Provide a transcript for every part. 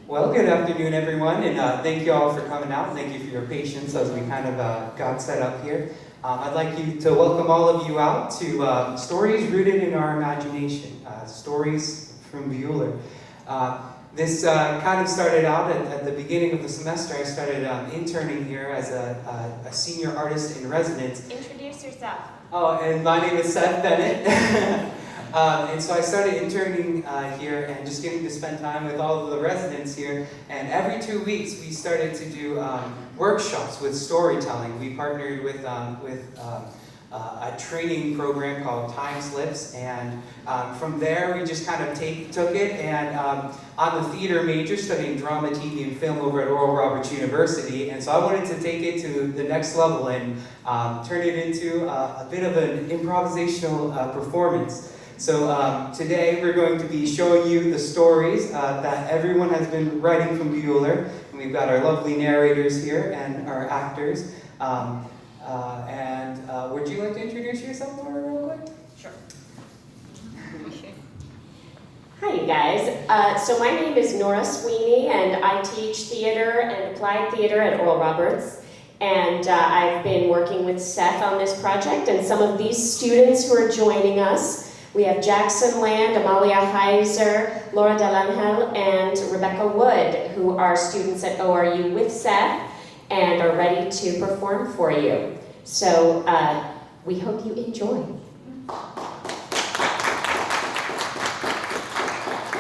Well, good afternoon, everyone, and thank you all for coming out. Thank you for your patience as we kind of got set up here. I'd like you to welcome all of you out to Stories Rooted in Our Imagination, Stories from Bueller. This kind of started out at the beginning of the semester. I started interning here as a senior artist in residence. Introduce yourself. Oh, and my name is Seth Bennett. And so I started interning here and just getting to spend time with all of the residents here. And every 2 weeks we started to do workshops with storytelling. We partnered with a training program called Time Slips. And from there we just kind of took it. And I'm a theater major studying drama, TV, and film over at Oral Roberts University. And so I wanted to take it to the next level and turn it into a bit of an improvisational performance. So today we're going to be showing you the stories that everyone has been writing from Bueller. And we've got our lovely narrators here and our actors. Would you like to introduce yourself, Laura, real quick? Sure. Hi, you guys. So my name is Nora Sweeney, and I teach theater and applied theater at Oral Roberts. And I've been working with Seth on this project, and some of these students who are joining us. We have Jackson Land, Amalia Heiser, Laura Delangel, and Rebecca Wood, who are students at ORU with Seth and are ready to perform for you. So we hope you enjoy.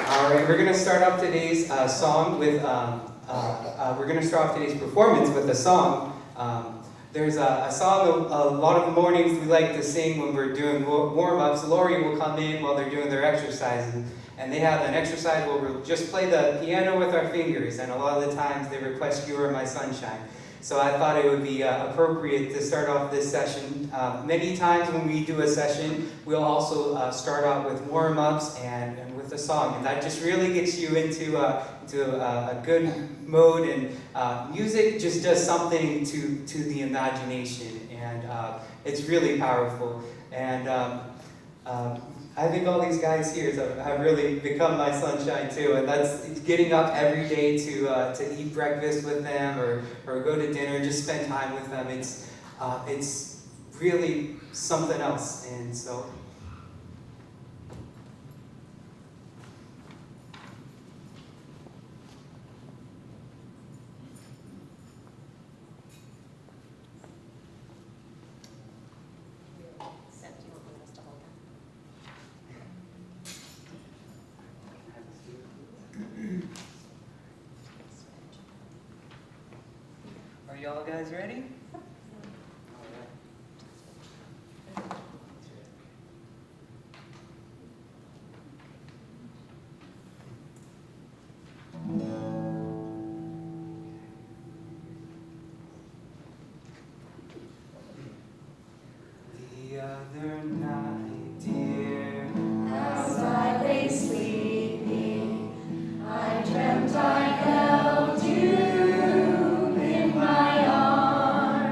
All right, we're going to start off today's song with. We're going to start off today's performance with a song. There's a song a lot of the mornings we like to sing when we're doing warm-ups. Lori will come in while they're doing their exercise, and they have an exercise where we'll just play the piano with our fingers, and a lot of the times they request You Are My Sunshine. So I thought it would be appropriate to start off this session. Many times when we do a session, we'll also start out with warm-ups and with a song, and that just really gets you into a good mode, and music just does something to the imagination, and it's really powerful. And I think all these guys here have really become my sunshine too, and that's getting up every day to eat breakfast with them or go to dinner, just spend time with them. It's really something else, and so. Are y'all guys ready? The other night, dear, as I lay sleeping, I dreamt I held you in my arms.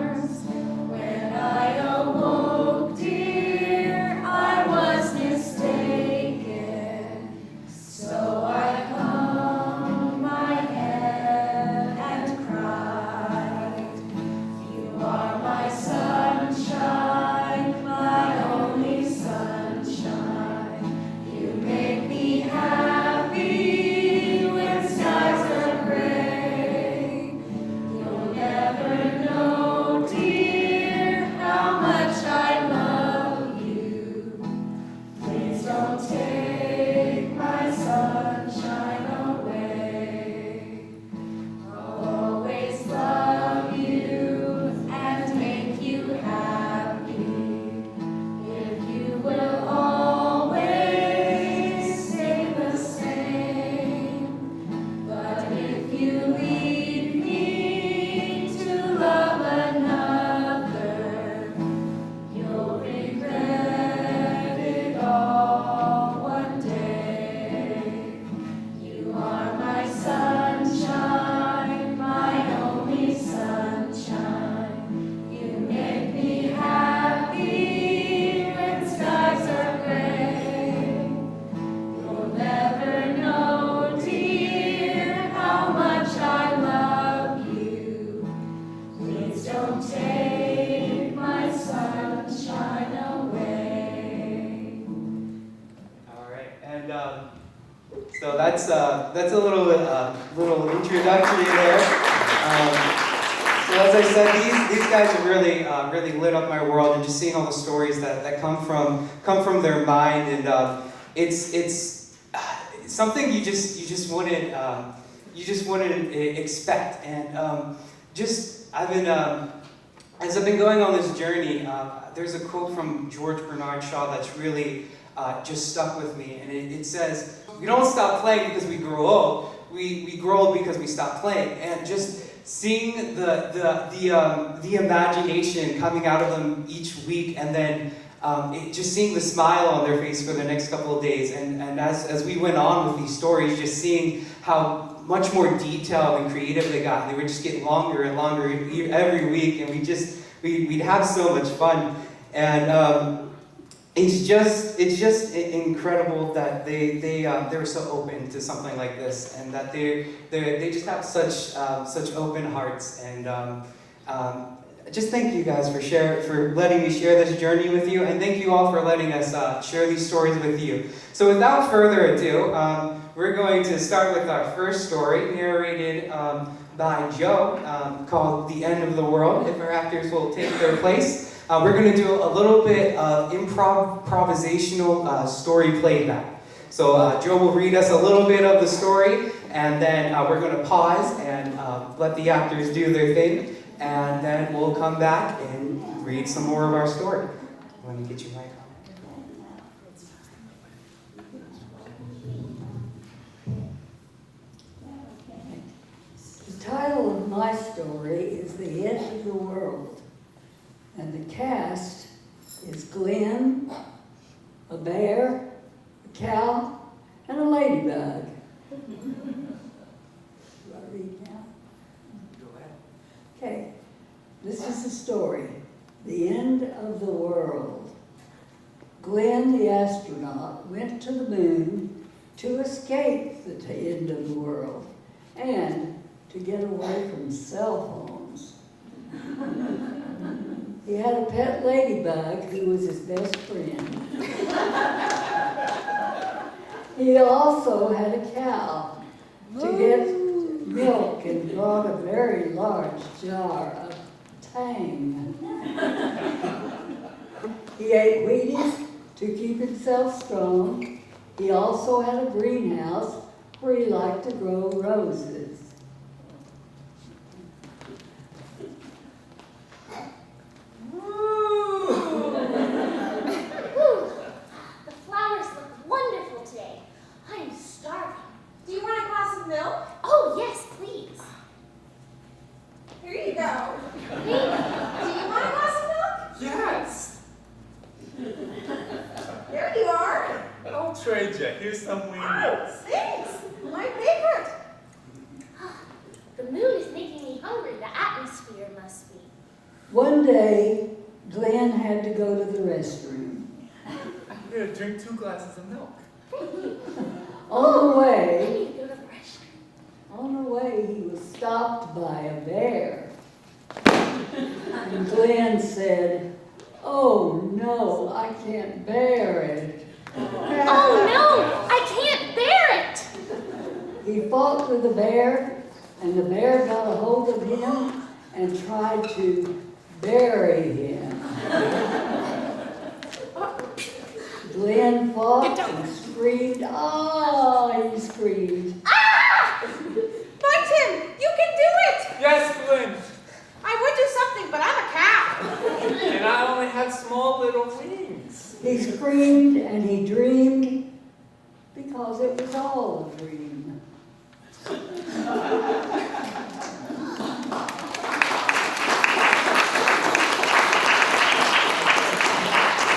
So that's a little introductory there. So as I said, these guys have really lit up my world, and just seeing all the stories that come from their mind, and it's something you just wouldn't expect. And I've been as I've been going on this journey, there's a quote from George Bernard Shaw that's really just stuck with me, and it says, "We don't stop playing because we grow old. We grow old because we stop playing." And just seeing the imagination coming out of them each week, and then just seeing the smile on their face for the next couple of days, and as we went on with these stories, just seeing how much more detailed and creative they got. They were just getting longer and longer every week, and we'd have so much fun. And it's just incredible that they were so open to something like this, and that they just have such open hearts. And just thank you guys for letting me share this journey with you, and thank you all for letting us share these stories with you. So without further ado, we're going to start with our first story, narrated by Joe, called "The End of the World." If our actors will take their place. We're going to do a little bit of improvisational story playback. So Joe will read us a little bit of the story, and then we're going to pause and let the actors do their thing, and then we'll come back and read some more of our story. Let me get you my copy. The title of my story is "The End of the World," and the cast is Glenn, a bear, a cow, and a ladybug. Do I read now? Go ahead. Okay, this is the story, "The End of the World." Glenn, the astronaut, went to the moon to escape the end of the world and to get away from cell phones. He had a pet ladybug who was his best friend. He also had a cow to get milk, and brought a very large jar of Tang. He ate Wheaties to keep himself strong. He also had a greenhouse where he liked to grow roses. The flowers look wonderful today. I'm starving. Do you want a glass of milk? Oh, yes, please. Here you go. Thank Do you want a glass of milk? Yes! There you are. I'll trade you. Here's some Oh, weenies. thanks. My favorite. you. The moon is making me hungry. The atmosphere must be. One day, Glenn had to go to the restroom. I'm going to drink 2 glasses of milk. On the I way, need to go to the restroom. On the way, he was stopped by a bear. And Glenn said, "Oh no, I can't bear it." Oh, no! I can't bear it! He fought with the bear, and the bear got a hold of him and tried to bury him. Glenn fought and screamed. "Ah!" he screamed. Ah! But Tim, you can do it. Yes, Glenn! I would do something, but I'm a cow. And I only have small little wings. He screamed and he dreamed because it was all a dream.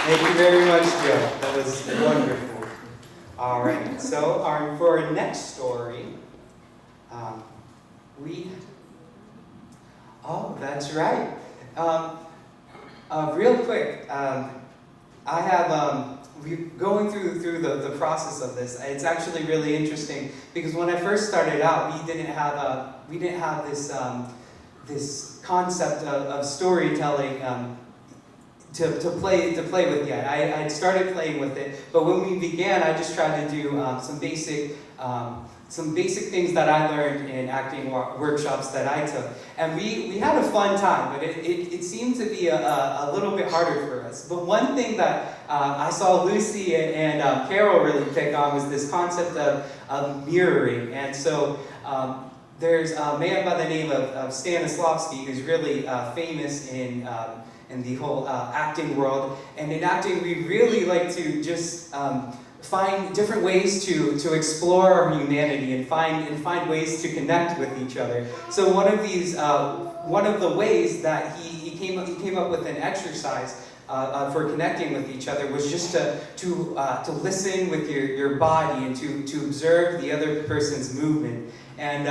Thank you very much, Joe. That was wonderful. All right, so for our next story, that's right. Real quick, I have, going through the process of this, it's actually really interesting, because when I first started out, we didn't have this concept of storytelling to play with yet. I started playing with it, but when we began, I just tried to do some basic things that I learned in acting workshops that I took. And we had a fun time, but it seemed to be a little bit harder for us. But one thing that I saw Lucy and Carol really pick on was this concept of mirroring. And so there's a man by the name of Stanislavski who's really famous in the whole acting world. And in acting, we really like to just find different ways to explore our humanity and find ways to connect with each other. So one of the ways that he came up with an exercise for connecting with each other was just to listen with your body and to observe the other person's movement. And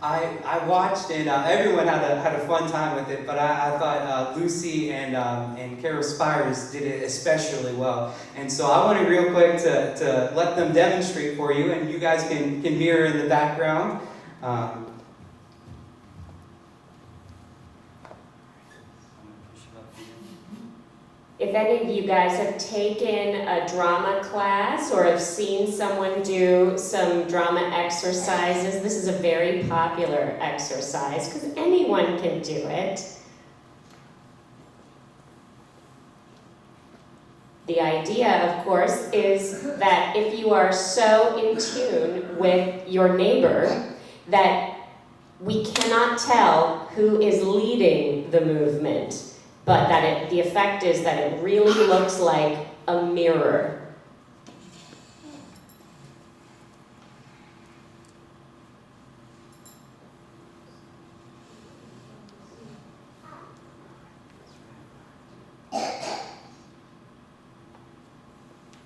I watched, and everyone had a fun time with it, but I thought Lucy and Carol Spires did it especially well. And so I wanted real quick to let them demonstrate for you, and you guys can mirror in the background. If any of you guys have taken a drama class or have seen someone do some drama exercises, this is a very popular exercise because anyone can do it. The idea, of course, is that if you are so in tune with your neighbor that we cannot tell who is leading the movement, but that the effect is that it really looks like a mirror.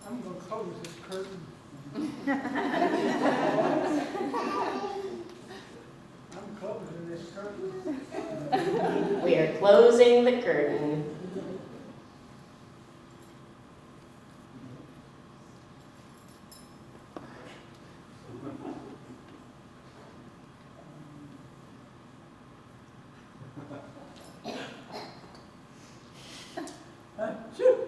I'm going to close this curtain. I'm closing this curtain. We are closing the curtain. Shoot.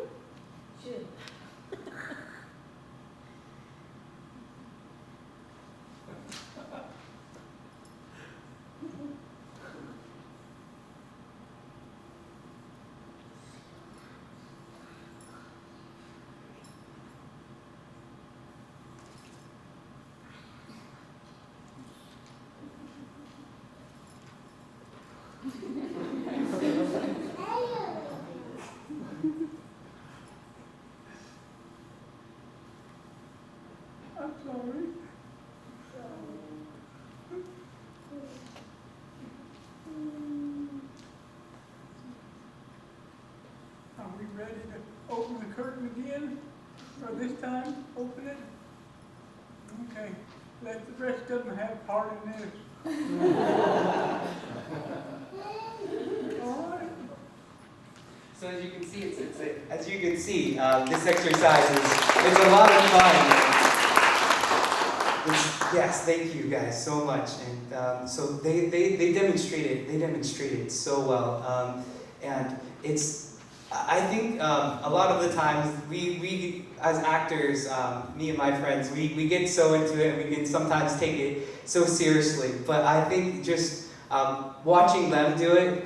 I'm sorry. Are we ready to open the curtain again? Or this time, open it? Okay. Let the rest of them have part in this. All right. So as you can see, this exercise is a lot of fun. Yes, thank you guys so much. And so they demonstrated so well. And I think a lot of the times we as actors, me and my friends, we get so into it and we can sometimes take it so seriously. But I think just watching them do it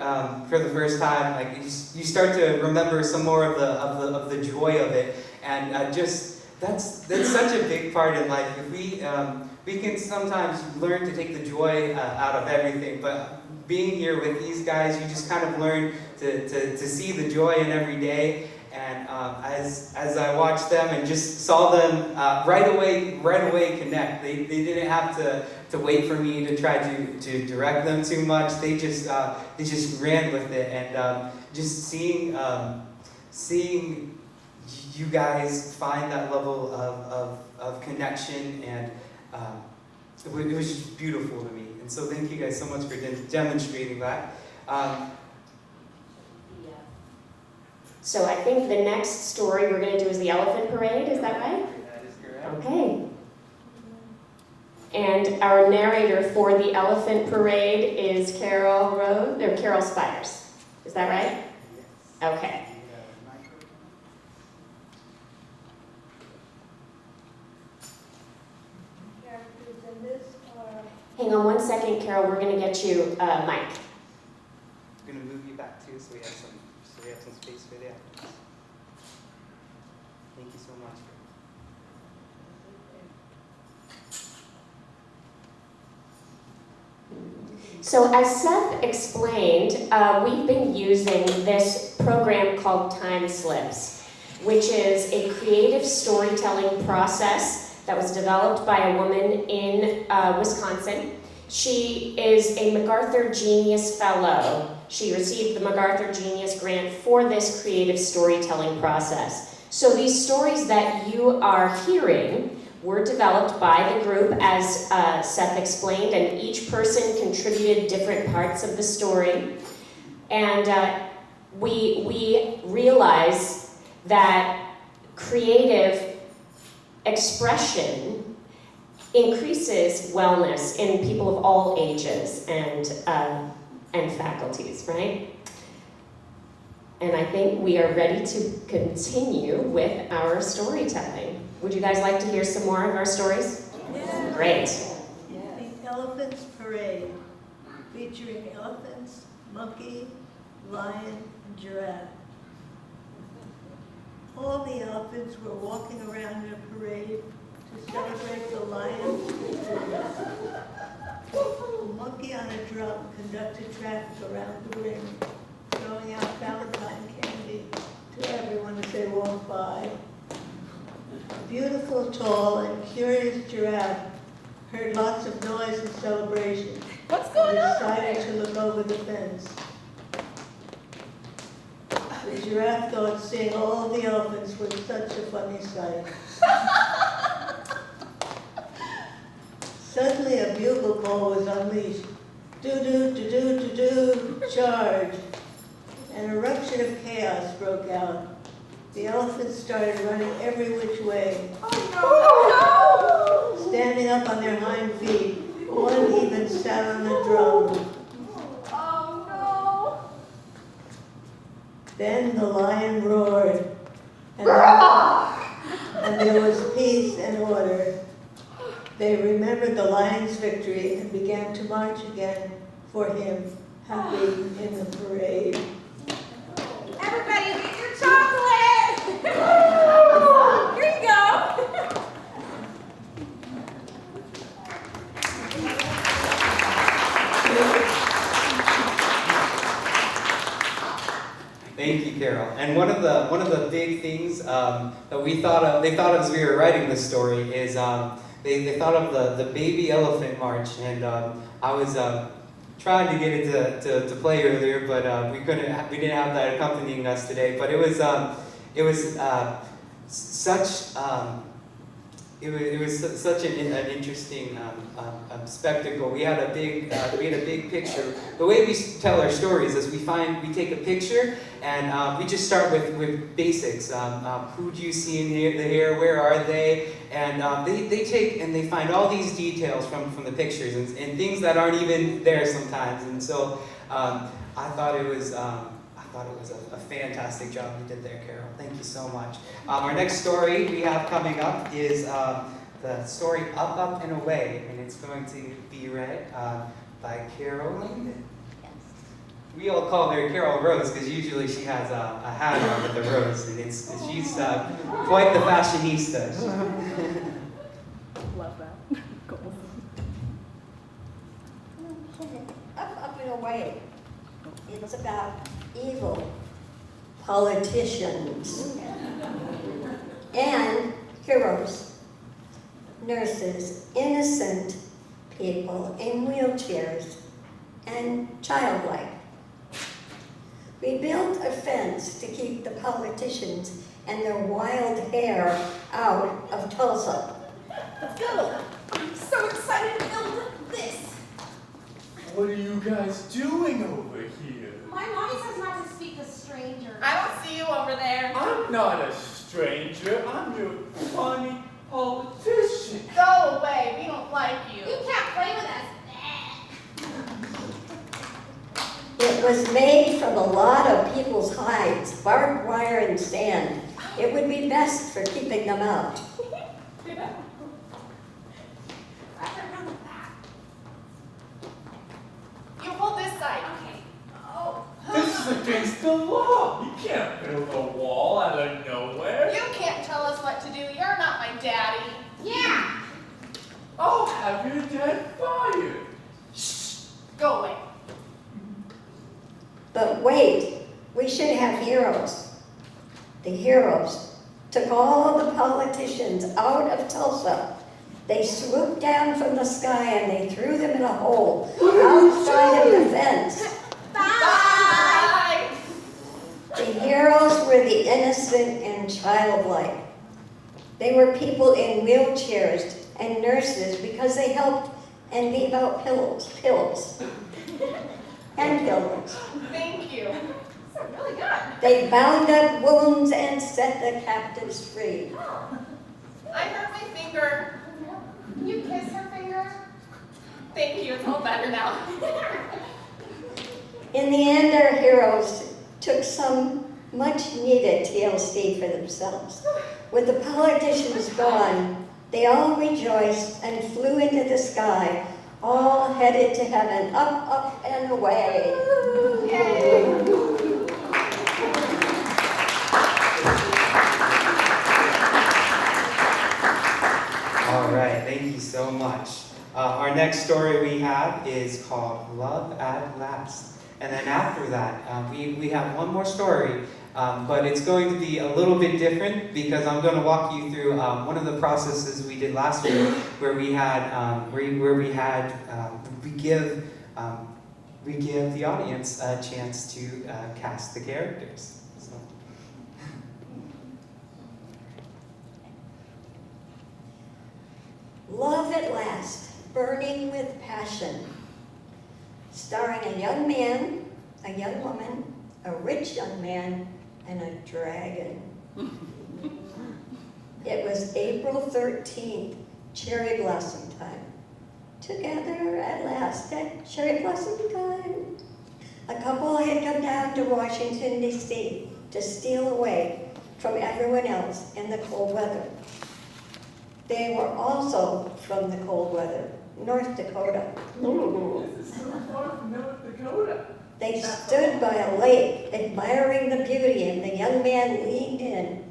for the first time, like you start to remember some more of the joy of it, and just that's such a big part in life. If we can sometimes learn to take the joy out of everything, but being here with these guys, you just kind of learn to see the joy in every day. And as I watched them and just saw them right away connect, they didn't have to wait for me to try to direct them too much. They just ran with it, and just seeing you guys find that level of connection, and it was just beautiful to me. And so thank you guys so much for demonstrating that. So I think the next story we're going to do is the elephant parade, is that right? That is correct. Okay. And our narrator for the elephant parade is Carol Spires. Is that right? Yes. Okay. My Hang on one second, Carol, we're gonna get you a mic. I'm gonna move you back too, so we have some space for the actors. Thank you so much. So as Seth explained, we've been using this program called Time Slips, which is a creative storytelling process that was developed by a woman in Wisconsin. She is a MacArthur Genius Fellow. She received the MacArthur Genius Grant for this creative storytelling process. So these stories that you are hearing were developed by the group, as Seth explained, and each person contributed different parts of the story. And we realize that creative expression increases wellness in people of all ages and faculties, right? And I think we are ready to continue with our storytelling. Would you guys like to hear some more of our stories? Yeah. Great. The Elephants Parade, featuring elephants, monkey, lion, and giraffe. All the elephants were walking around in a parade to celebrate the lion's victory. A monkey on a drum conducted traffic around the ring, throwing out Valentine candy to everyone as they walked by. A beautiful, tall, and curious giraffe heard lots of noise and celebration. What's going on? Decided to look over the fence. The giraffe thought seeing all the elephants was such a funny sight. Suddenly a bugle call was unleashed. Do-do-do-do-do-do, charge. An eruption of chaos broke out. The elephants started running every which way. Oh no! Standing up on their hind feet, one even sat on a drum. Oh Then the lion roared, and there was peace and order. They remembered the lion's victory and began to march again for him, happy in the parade. no! Everybody get your chocolate! Here you go! Thank you, Carol. And one of the big things that they thought of as we were writing this story is they thought of the baby elephant march, and I was trying to get it to play earlier, but we didn't have that accompanying us today. But it was such an interesting spectacle. We had a big picture. The way we tell our stories is we take a picture and we just start with basics. Who do you see in here? Where are they? And they take and they find all these details from the pictures and things that aren't even there sometimes. And so I thought it was a fantastic job you did there, Carol. Thank you so much. Our next story we have coming up is the story Up, Up, and Away, and it's going to be read by Carol Langdon. We all call her Carol Rose because usually she has a hat on with a rose, and she's quite the fashionista. Love that. Cool. Up, up and away. It's about evil politicians and heroes, nurses, innocent people in wheelchairs, and childlike. We built a fence to keep the politicians and their wild hair out of Tulsa. Let's go! I'm so excited to build this! What are you guys doing over here? My mommy says not to speak to strangers. I don't see you over there. I'm not a stranger. I'm your funny politician. Go away, we don't like you. You can't play with us. It was made from a lot of people's hides, barbed wire and sand. It would be best for keeping them out. Wrap it around the back. the law. You can't build a wall out of nowhere. You can't tell us what to do. You're not my daddy. Yeah. I'll have your dad fired. Shh. Go away. But wait, we should have heroes. The heroes took all the politicians out of Tulsa. They swooped down from the sky and they threw them in a hole outside of the fence. Bye. The heroes were the innocent and childlike. They were people in wheelchairs and nurses because they helped and gave out pills, and pillows. Thank you. These are really good. They bound up wounds and set the captives free. I hurt my finger. Can you kiss her finger? Thank you. It's all better now. In the end, our heroes took some much needed TLC for themselves. With the politicians gone, they all rejoiced and flew into the sky, all headed to heaven, up, up, and away. Yay. All right, thank you so much. Our next story we have is called Love at Last. And then after that, we have one more story, but it's going to be a little bit different because I'm going to walk you through one of the processes we did last week where we give the audience a chance to cast the characters. So. Love at Last, burning with passion. Starring a young man, a young woman, a rich young man, and a dragon. It was April 13th, cherry blossom time. Together at last at cherry blossom time. A couple had come down to Washington, D.C. to steal away from everyone else in the cold weather. They were also from the cold weather, North Dakota. This is so far from North Dakota. They stood by a lake, admiring the beauty, and the young man leaned in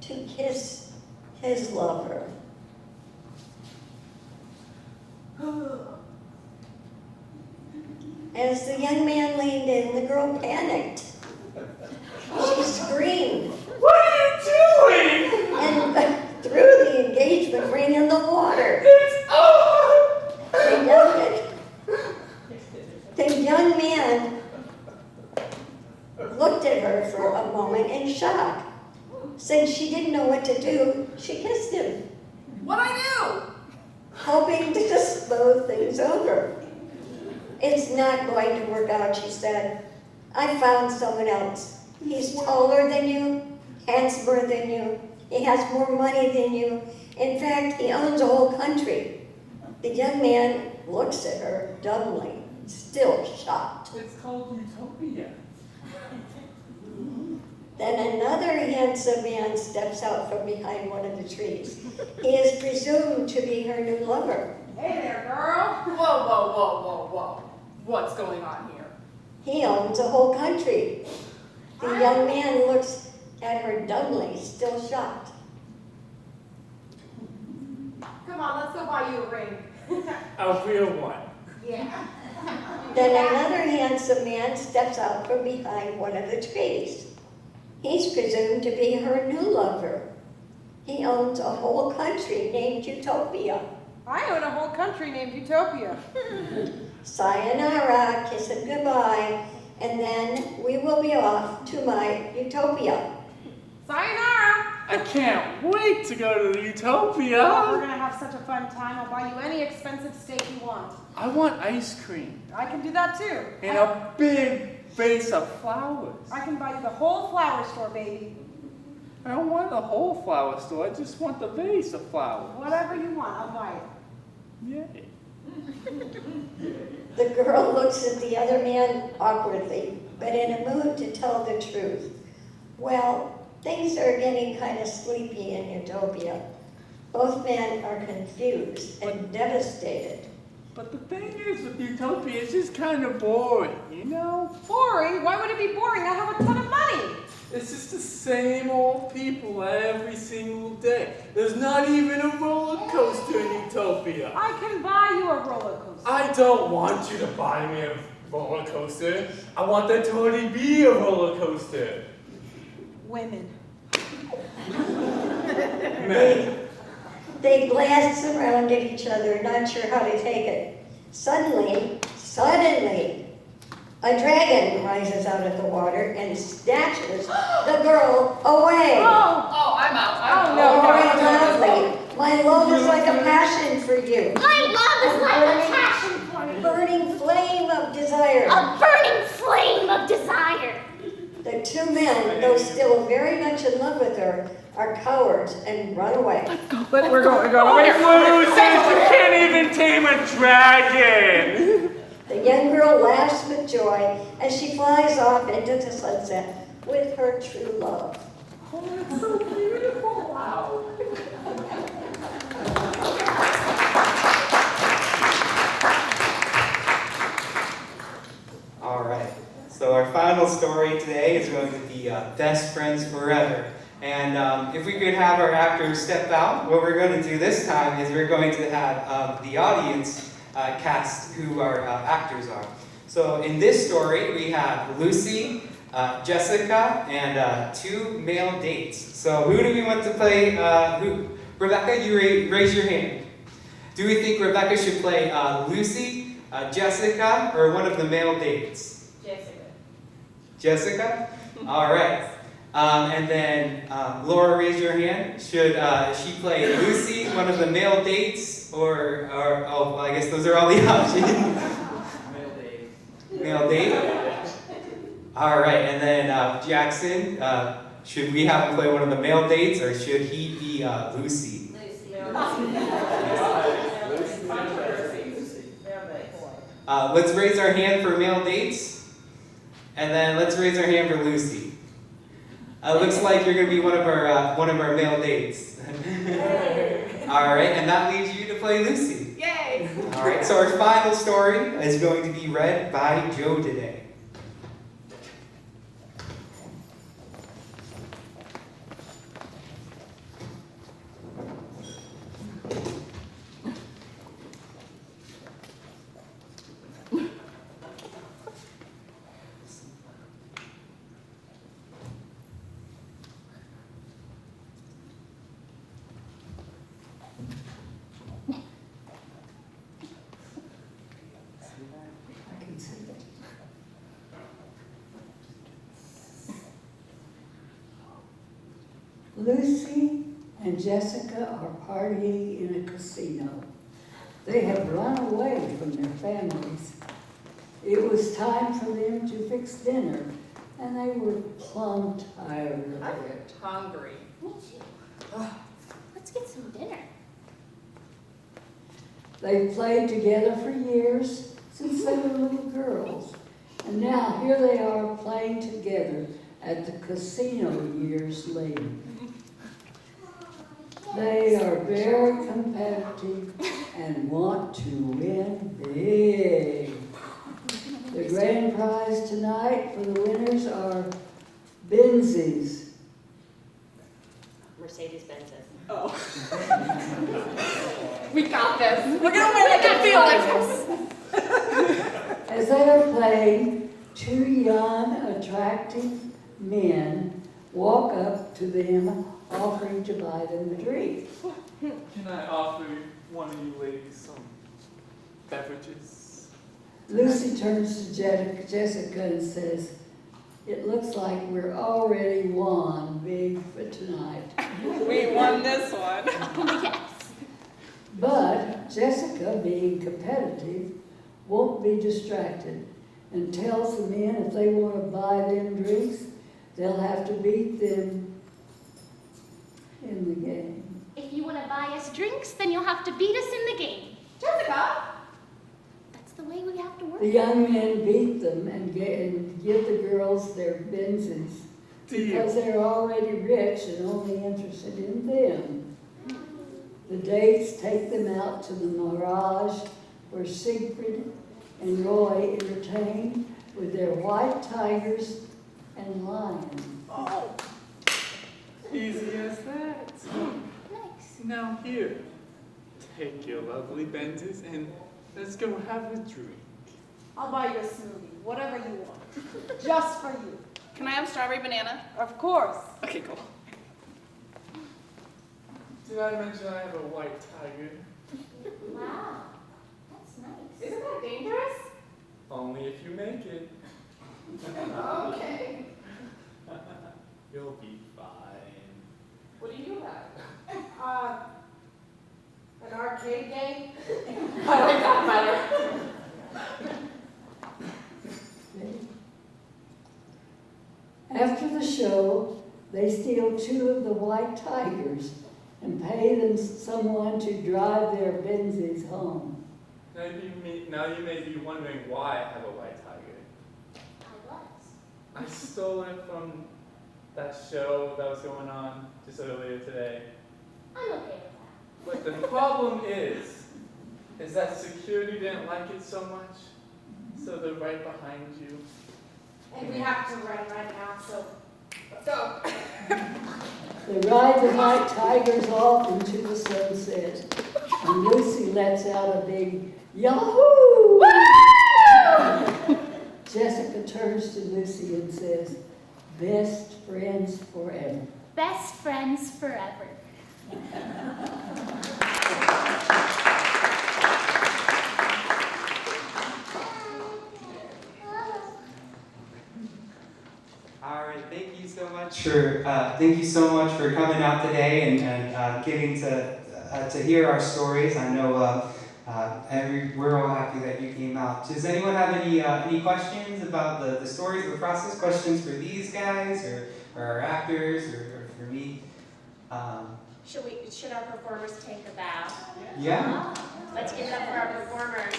to kiss his lover. As the young man leaned in, the girl panicked. She screamed What are you doing? and threw the engagement ring in the water. It's over. The young man looked at her for a moment in shock. Since she didn't know what to do, she kissed him, What'd I do? hoping to smooth things over. It's not going to work out, she said. I found someone else. He's taller than you, handsomer than you. He has more money than you. In fact, he owns a whole country. The young man looks at her dumbly, still shocked. It's called Utopia. Then another handsome man steps out from behind one of the trees. He is presumed to be her new lover. Hey there, girl. Whoa, whoa, whoa, whoa, whoa. What's going on here? He owns a whole country. The young man looks at her dumbly, still shocked. Come on, let's go buy you a ring. A real one. Yeah. Then another handsome man steps out from behind one of the trees. He's presumed to be her new lover. He owns a whole country named Utopia. I own a whole country named Utopia. Sayonara, kiss and goodbye, and then we will be off to my Utopia. Sayonara! I can't wait to go to Oh, we're Utopia. gonna have such a fun time. I'll buy you any expensive steak you want. I want ice cream I can do that too. and a big vase of flowers. I can buy you the whole flower store, baby. I don't want the whole flower store. I just want the vase of flowers. Whatever you want, I'll buy it. Yay. The girl looks at the other man awkwardly, but in a mood to tell the truth. Well, things are getting kind of sleepy in Utopia. Both men are confused and devastated. But the thing is, with Utopia, it's just kind of boring, you know? Boring? Why would it be boring? I have a ton of money. It's just the same old people every single day. There's not even a roller coaster in Utopia. I can buy you a roller coaster. I don't want you to buy me a roller coaster. I want there to already be a roller coaster. Women. Men. They blast around at each other, not sure how to take it. Suddenly, a dragon rises out of the water and snatches the girl away. Oh, I'm out. Oh, no, Very lovely. My love is like a passion for you. My love is like a passion for you. Burning flame of desire. A burning flame of desire. The two men, though still very much in love with her, are cowards and run away. We're going. Loses! You can't even tame a dragon! The young girl laughs with joy as she flies off into the sunset with her true love. Oh, it's so beautiful. Wow. All right. So our final story today is going to be Best Friends Forever. And if we could have our actors step out, what we're going to do this time is we're going to have the audience cast who our actors are. So in this story, we have Lucy, Jessica, and two male dates. So who do we want to play? Rebecca, you raise your hand. Do we think Rebecca should play Lucy, Jessica, or one of the male dates? Jessica? All right. And then Laura, raise your hand. Should she play Lucy, one of the male dates, or oh, well, I guess those are all the options. Male date. All right. And then Jackson, should we have him play one of the male dates, or should he be Lucy? Let's raise our hand for male dates, and then let's raise our hand for Lucy. Looks like you're going to be one of our male dates. All right, and that leaves you to play Lucy. Yay! All right, so our final story is going to be read by Joe today. I can see that. Lucy and Jessica are partying in a casino. They have run away from their families. It was time for them to fix dinner, and they were plumb tired of it. Hungry. Me too. Let's get some dinner. They've played together for years, since they were little girls. And now here they are playing together at the casino years later. They are very competitive and want to win big. The grand prize tonight for the winners are Benzies. Mercedes-Benz. Oh. We got this. We're gonna win. I can feel it. As they are playing, two young, attractive men walk up to them, offering to buy them a drink. Can I offer one of you ladies some beverages? Lucy turns to Jessica and says, "It looks like we're already won big for tonight." We won this one. Yes. But Jessica, being competitive, won't be distracted and tells the men if they want to buy them drinks, they'll have to beat them in the game. If you want to buy us drinks, then you'll have to beat us in the game. Jessica. That's the way we have to work. The young men beat them and give the girls their Benzes because they're already rich and only interested in them. The dates take them out to the Mirage where Siegfried and Roy entertained with their white tigers and lions. Oh, easy as that. Nice. Now here, take your lovely Benzes and let's go have a drink. I'll buy you a smoothie, whatever you want. Just for you. Can I have strawberry banana? Of course. Okay, cool. Did I mention I have a white tiger? Wow. That's nice. Isn't that dangerous? Only if you make it. Okay. You'll be fine. What do you do about it? An arcade game? I like that better. After the show, they steal 2 of the white tigers and pay them someone to drive their Benzes home. Now you may be wondering why I have a white tiger. I was. I stole it from that show that was going on just earlier today. I'm okay with that. But the problem is that security didn't like it so much, so they're right behind you. And we have to run right now, so let's go. They ride the white tigers off into the sunset, and Lucy lets out a big Yahoo! Jessica turns to Lucy and says, "Best friends forever." Best friends forever. All right, thank you so much for coming out today and getting to hear our stories. I know we're all happy that you came out. Does anyone have any questions about the stories, the process? Questions for these guys or our actors or for me? Should our performers take a bow? Yeah. Let's give it up for our performers.